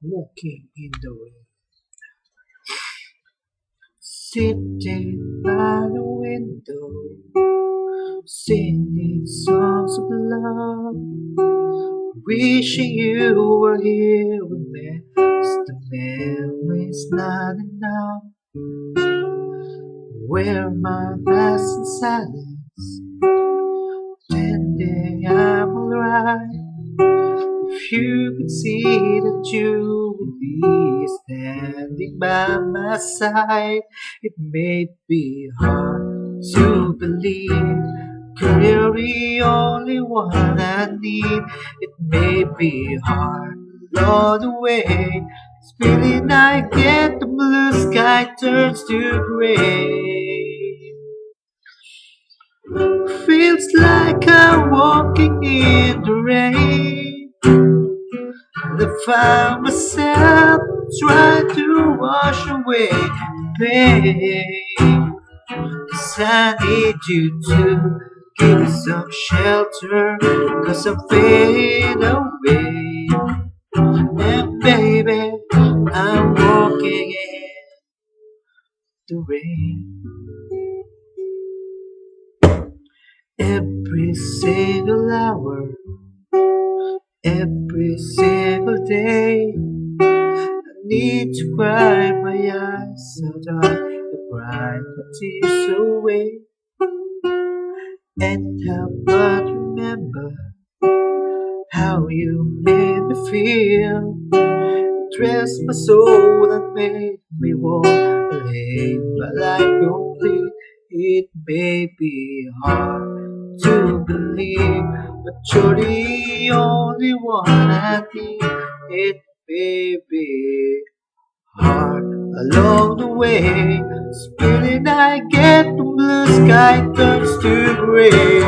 Walking in the rain, sitting by the window, singing songs of love, wishing you were here with me. 'Cause the memory's not enough. Wear my mask in silence, pretending I'm alright. If you could see that you would be standing by my side, it may be hard to believe. Girl, you're the only one I need. It may be hard along the way. It's feeling I get the blue sky turns to gray. Feels like I'm walking in the rain. I found myself trying to wash away the pain. 'Cause I need you to give me some shelter, 'cause I'm fading away. And baby, I'm walking in the rain. Every single hour, every single day, I need to cry my eyes out, to cry my tears away. And how but remember how you made me feel. Dress my soul and made me walk and my life complete. It may be hard to believe, but you're the only one I need. It may be hard along the way. Spinning I get the blue sky turns to gray.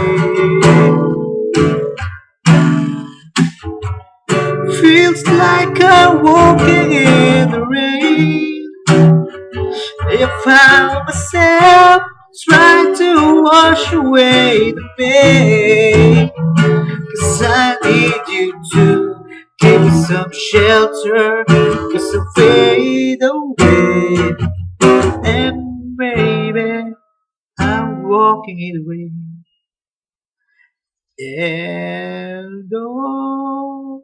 Feels like I'm walking in the rain. I found myself trying to wash away the pain. 'Cause I need you to give me some shelter, 'cause I fade away. And baby, I'm walking in the rain. And oh,